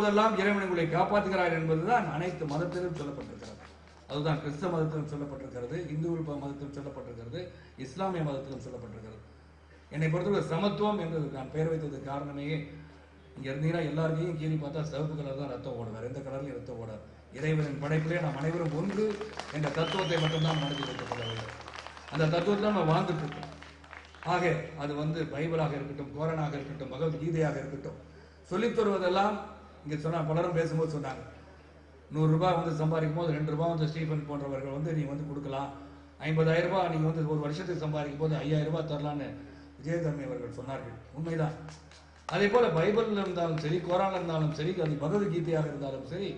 போதெல்லாம் இறைவன் உங்களை காப்பாற்றுகிறார் என்பதுதான் அனைத்து மதத்திலும் சொல்லப்பட்டிருக்கிறது. அதுதான் கிறிஸ்தவ மதத்திலும் சொல்லப்பட்டிருக்கிறது, இந்து மதத்திலும் சொல்லப்பட்டிருக்கிறது, இஸ்லாமிய மதத்திலும் சொல்லப்பட்டிருக்கிறது. என்னை பொறுத்தவரை சமத்துவம் என்று நான் பெயர் வைத்ததுக்கு காரணமே, இங்க இருந்தீங்கன்னா எல்லாருக்கையும் கீறி பார்த்தா சிவப்பு கலர் தான் ரத்தம் ஓடும், வேற எந்த கலர்லையும் ரத்தம் ஓடாது. இறைவனின் படைப்பிலே நாம் அனைவரும் ஒன்று என்ற தத்துவத்தை மட்டும்தான் மனதில் வைத்துக் கொள்ள வேண்டும். அந்த தத்துவத்தை நம்ம வாழ்ந்துட்டு இருக்கோம். ஆக அது பைபிளாக இருக்கட்டும், கோரானாக இருக்கட்டும், பகவத்கீதையாக இருக்கட்டும், சொல்லித் தருவதெல்லாம் இங்க சொன்னா பலரும் பேசும்போது சொன்னாங்க, 100 ரூபாய் சம்பாதிக்கும் போது 2 ரூபாய் ஸ்டீஃபன் போன்றவர்கள் நீ கொடுக்கலாம், 50,000 ரூபாய் நீங்க ஒரு வருஷத்துக்கு சம்பாதிக்கும் போது 5,000 ரூபாய் தரலான்னு விஜயதர்மி அவர்கள் சொன்னார்கள். உண்மைதான். அதே போல பைபிள்ல இருந்தாலும் சரி, கோரான்ல இருந்தாலும் சரி, அது பகவத்கீதையாக இருந்தாலும் சரி,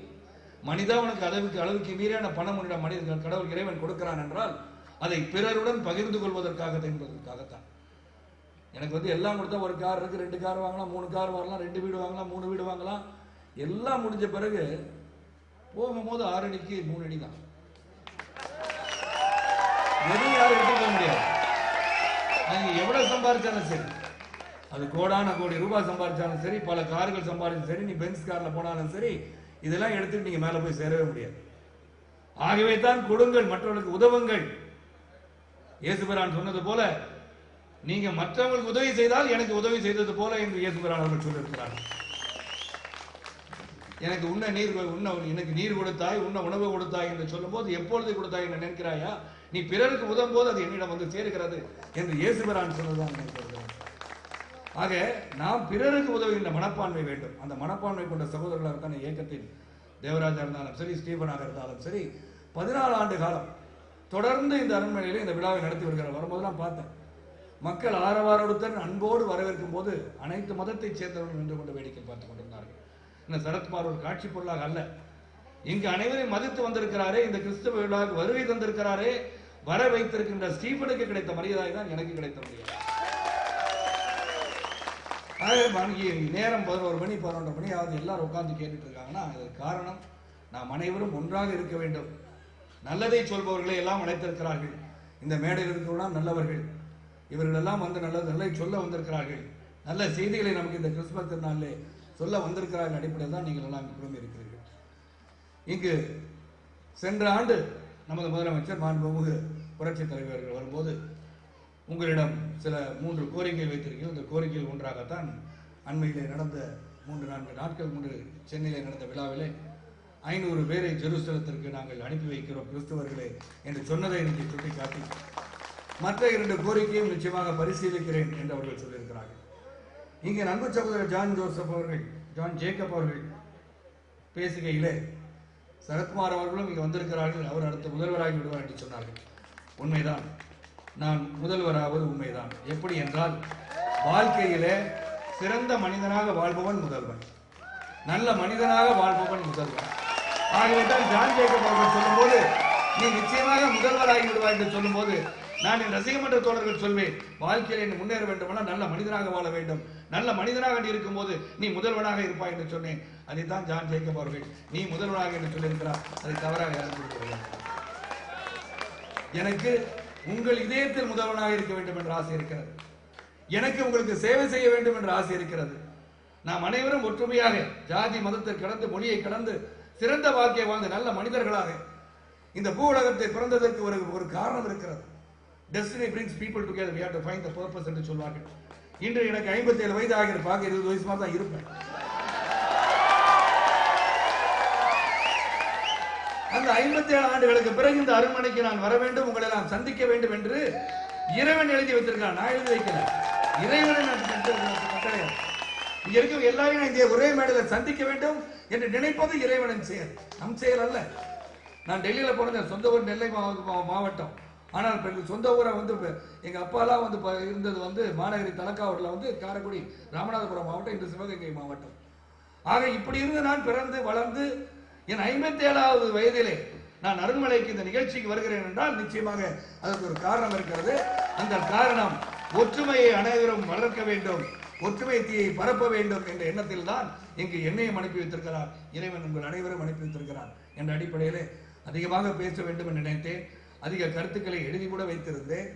மனிதா உனக்கு அளவுக்கு மீறியான பணம் மனித கடவுள் இறைவன் கொடுக்கிறான் என்றால் அதை பிறருடன் பகிர்ந்து கொள்வதற்காக என்பதற்காகத்தான். எனக்கு எல்லாம் கொடுத்தா ஒரு கார் இருக்கு, 2 கார் வாங்கலாம், 3 கார் வாங்கலாம், 2 வீடு வாங்கலாம், 3 வீடு வாங்கலாம். எல்லாம் முடிஞ்ச பிறகு போகும்போது 6 அடிக்கு 3 அடி தான். எதுவும் யாரும் எடுத்து போக முடியாது. நீங்க எவ்வளவு சம்பாதிச்சாலும் சரி, அது கோடான கோடி ரூபாய் சம்பாதிச்சாலும் சரி, பல கார்கள் சம்பாதிச்சாலும் சரி, நீ பென்ஸ் கார்ல போனாலும் சரி, இதெல்லாம் எடுத்துட்டு நீங்க மேல போய் சேரவே முடியாது. ஆகவே தான் கொடுங்கள், மற்றவர்களுக்கு உதவுங்கள். இயேசுபிரான் சொன்னது போல, நீங்க மற்றவங்களுக்கு உதவி செய்தால் எனக்கு உதவி செய்தது போல என்று இயேசுபிரான் அவர்கள் சொல்லியிருக்கிறார்கள். எனக்கு எனக்கு நீர் கொடுத்தாய், உணவு கொடுத்தாய் என்று சொல்லும் போது எப்பொழுது கொடுத்தாய் என்று நினைக்கிறாயா? நீ பிறருக்கு உதவும் போது அது என்னிடம் சேருகிறது என்று இயேசுபிரான் சொன்னதுதான் நினைக்கிறது. ஆக நாம் பிறருக்கு உதவுகின்ற மனப்பான்மை வேண்டும். அந்த மனப்பான்மை கொண்ட சகோதரர்களாக இருக்கான இயக்கத்தில் தேவராஜா இருந்தாலும் சரி, ஸ்டீபனாக இருந்தாலும் சரி, 14 ஆண்டு காலம் தொடர்ந்து இந்த அரண்மனையில இந்த விழாவை நடத்தி வருகிறார். வரும்போதெல்லாம் பார்த்தேன், மக்கள் ஆரவாரத்துடன் அன்போடு வரவேற்கும் போது அனைத்து மதத்தை சேர்ந்தவர்கள் நின்று கொண்டு வேடிக்கை பார்த்துக் கொண்டிருந்தார்கள். இந்த சரத்குமார் ஒரு காட்சி பொருளாக அல்ல, இங்கு அனைவரையும் மதித்து வந்திருக்கிறாரே, இந்த கிறிஸ்தவ விழாவுக்கு வருகை தந்திருக்கிறாரே, வர வைத்திருக்கின்ற ஸ்டீபனுக்கு கிடைத்த மரியாதை தான் எனக்கு கிடைத்த மரியாதை. நேரம் 11 மணி 11:30 மணி ஆகுது, எல்லாரும் உட்கார்ந்து கேட்டுட்டு இருக்காங்கன்னா அதற்கு காரணம் நாம் அனைவரும் ஒன்றாக இருக்க வேண்டும். நல்லதை சொல்பவர்களை எல்லாம் அழைத்திருக்கிறார்கள். இந்த மேடையில் இருக்கிறவங்க நல்லவர்கள், இவர்கள் எல்லாம் நல்லதை சொல்ல வந்திருக்கிறார்கள். நல்ல செய்திகளை நமக்கு இந்த கிறிஸ்துமஸ் திருநாளிலே சொல்ல வந்திருக்கிறார்கள். அடிப்படையில் தான் நீங்கள் எல்லாம் குழுமி இருக்கிறீர்கள். இங்கு சென்ற ஆண்டு நமது முதலமைச்சர் மாண்புமிகு புரட்சி தலைவர்கள் வரும்போது உங்களிடம் சில 3 கோரிக்கைகள் வைத்திருக்கிறோம். இந்த கோரிக்கைகள் ஒன்றாகத்தான் அண்மையிலே நடந்த 3-4 நாட்கள் முன்பு சென்னையிலே நடந்த விழாவிலே 500 பேரை ஜெருசலத்திற்கு நாங்கள் அனுப்பி வைக்கிறோம் கிறிஸ்தவர்களே என்று சொன்னதை எனக்கு சுட்டிக்காட்டி, மற்ற 2 கோரிக்கையும் நிச்சயமாக பரிசீலிக்கிறேன் என்று அவர்கள் சொல்லியிருக்கிறார்கள். இங்கே அன்பு சகோதரர் ஜான் ஜேக்கப் அவர்கள் பேசுகையிலே சரத்குமார் அவர்களும் இங்கே வந்திருக்கிறார்கள், அவர் அடுத்த முதல்வராகி விடுவார் என்று சொன்னார்கள். உண்மைதான், நான் முதல்வராவது உண்மைதான். எப்படி என்றால், வாழ்க்கையிலே சிறந்த மனிதனாக வாழ்பவன் முதல்வன், நல்ல மனிதனாக வாழ்பவன் முதல்வன். ஆகவே தான் ஜான் ஜேக்கப் அவர்கள் சொல்லும் போது நீ நிச்சயமாக முதல்வராகி விடுவாய் என்று சொல்லும் போது நான் என் ரசிகமன்ற தோழர்கள் சொல்வேன், வாழ்க்கையில் நீ முன்னேற வேண்டுமானால் நல்ல மனிதனாக வாழ வேண்டும், நல்ல மனிதனாக நீ இருக்கும் போது நீ முதல்வனாக இருப்பாய் என்று சொன்னேன். அதைத்தான் ஜான் ஜேக்கப் அவர்கள் நீ முதல்வனாக என்று சொல்லியிருக்கிறார். அதை தவறாக யாரும் சொல்லுவார்கள். எனக்கு உங்கள் இதயத்தில் முதல்வனாக இருக்க வேண்டும் என்ற ஆசை இருக்கிறது. எனக்கு உங்களுக்கு சேவை செய்ய வேண்டும் என்ற ஆசை இருக்கிறது. நாம் அனைவரும் ஒற்றுமையாக ஜாதி மதத்தை கடந்து, மொழியை கடந்து சிறந்த வாழ்க்கையை வாழ்ந்து நல்ல மனிதர்களாக இந்த பூ உலகத்தை பிறந்ததற்கு ஒரு காரணம் இருக்கிறது. Destiny brings people together. We have to find the purpose என்று சொல்வார்கள். இன்று எனக்கு 57 வயது ஆகிறது, பார்க்க 20 வயசு மாதிரி தான் இருப்பேன். அந்த 57 ஆண்டுகளுக்கு பிறகு இந்த அரண்மனைக்கு நான் வர வேண்டும், உங்களை நான் சந்திக்க வேண்டும் என்று இறைவன் எழுதி வைத்திருக்கிறான். நான் எழுதி வைக்கல, இறைவனை நான் கட்டளை. இங்க இருக்கும் எல்லாரையும் இந்த ஒரே மேடையில் சந்திக்க வேண்டும் என்று நினைப்பது இறைவனின் செயல், நம் செயல் அல்ல. நான் டெல்லியில போனேன், சொந்த ஊர் நெல்லை மாவட்டம். ஆனால் சொந்த ஊரை எங்க அப்பாலாம் இருந்தது மாநகரி தலக்காவூர்ல, காரைக்குடி ராமநாதபுரம் மாவட்டம், இன்று சிவகங்கை மாவட்டம். ஆக இப்படி இருந்து நான் பிறந்து வளர்ந்து என் 57வது வயதிலே நான் அருண்மலைக்கு இந்த நிகழ்ச்சிக்கு வருகிறேன் என்றால் நிச்சயமாக அதற்கு ஒரு காரணம் இருக்கிறது. அந்த காரணம் ஒற்றுமையை அனைவரும் வளர்க்க வேண்டும், ஒற்றுமை தீயை பரப்ப வேண்டும் என்ற எண்ணத்தில் தான் இங்கு என்னையும் அனுப்பி வைத்திருக்கிறார் இறைவன், உங்கள் அனைவரும் அனுப்பி வைத்திருக்கிறார் என்ற அடிப்படையிலே அதிகமாக பேச வேண்டும் என்று நினைத்தேன். அதிக கருத்துக்களை எழுதி கூட வைத்திருந்தேன்.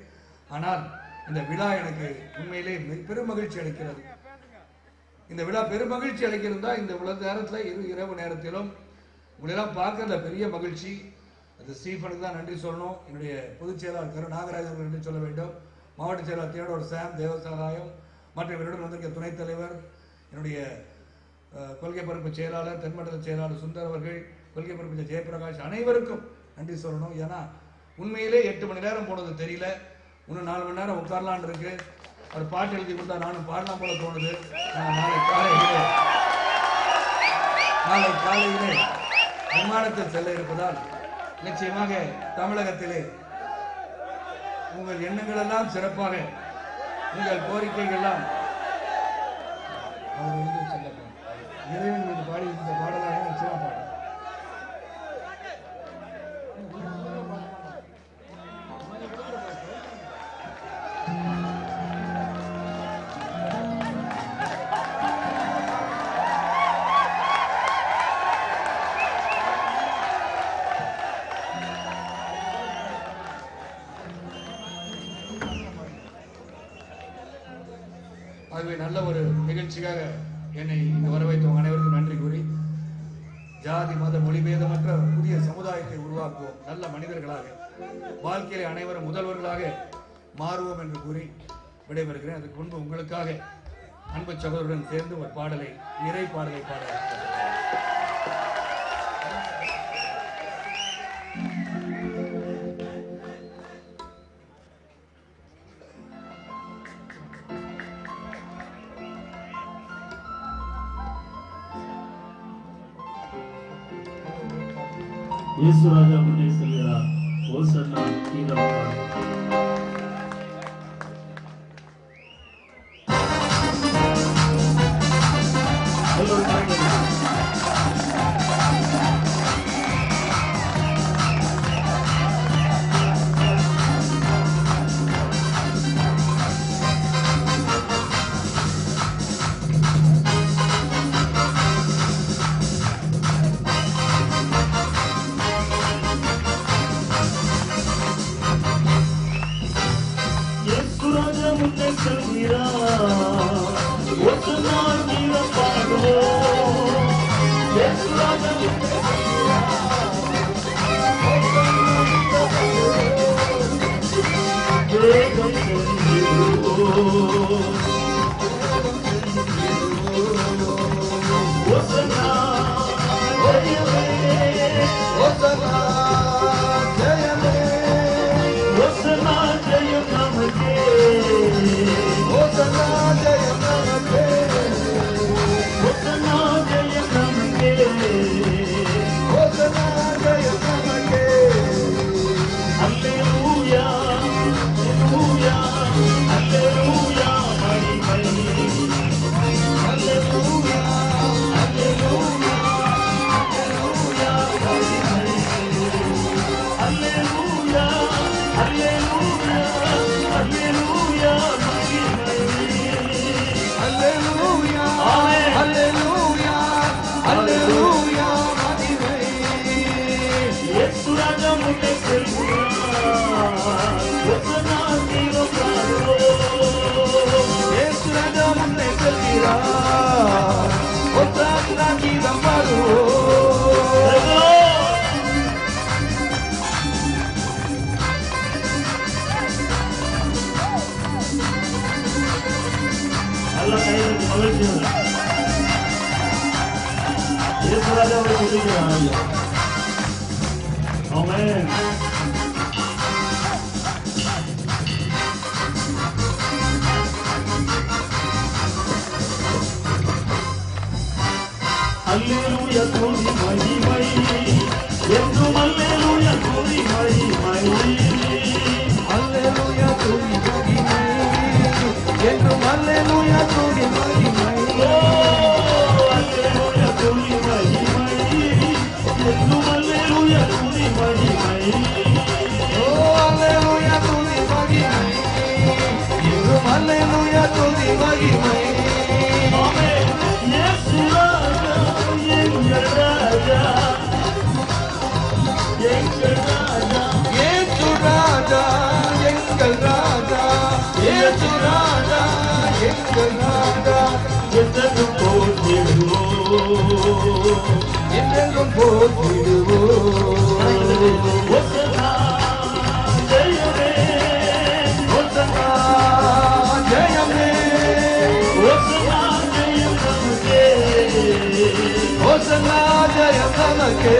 ஆனால் இந்த விழா எனக்கு உண்மையிலே பெரும் மகிழ்ச்சி அளிக்கிறது. இந்த விழா பெருமகிழ்ச்சி அளிக்கிறதா இந்த நேரத்தில் இரவு நேரத்திலும் உங்களெல்லாம் பார்க்கறத பெரிய மகிழ்ச்சி. அது ஸ்டீஃபனுக்கு தான் நன்றி சொல்லணும். என்னுடைய பொதுச் செயலாளர் கரு நாகராஜன் நன்றி சொல்ல வேண்டும். மாவட்ட செயலாளர் தியோடோர் சாம் தேவசாராயம், மற்ற இவருடன் வந்திருக்க துணைத் தலைவர், என்னுடைய கொள்கை பரப்பு செயலாளர் தென்மண்டல செயலாளர் சுந்தர் அவர்கள், கொள்கை பரப்பு ஜெயபிரகாஷ், அனைவருக்கும் நன்றி சொல்லணும். ஏன்னா உண்மையிலே 8 மணி நேரம் போனது தெரியல. இன்னும் 4 மணி நேரம் உட்காரலான் இருக்கு. ஒரு பாட்டு எழுதி கொடுத்தா நானும் பாடலாம் போல தோணுது. நாளை காலையிலே விமானத்தில் செல்ல இருப்பதால் நிச்சயமாக தமிழகத்திலே உங்கள் எண்ணங்கள் எல்லாம் சிறப்பாக, உங்கள் கோரிக்கைகள் எல்லாம் இறைவன் மீது பாடி இந்த பாடலாக நிச்சயமா பாடு. ஆகவே நல்ல ஒரு நிகழ்ச்சிக்காக என்னை இங்கு வர வைத்தவங்க அனைவருக்கும் நன்றி கூறி, ஜாதி மத மொழிபேதமற்ற புதிய சமுதாயத்தை உருவாக்குவோம், நல்ல மனிதர்களாக வாழ்க்கையிலே அனைவரும் முதல்வர்களாக மாறுவோம் என்று கூறி விடைபெறுகிறேன். அதுக்கு முன்பு உங்களுக்காக அன்பு சகோதரருடன் சேர்ந்து ஒரு பாடலை, இறை பாடலை பாட இயேசு ராஜா முன்னே செல்கிறார். ஓசன்னா கீதம் Yesu Raja, Yesu Raja, என்றென்றும் போற்றிடுவோம். ஓசன்னா ஜெயமே ஓசன்னா ஜெயமே ஓசன்னா ஜெயம் நமக்கே ஓசன்னா ஜெயம் நமக்கே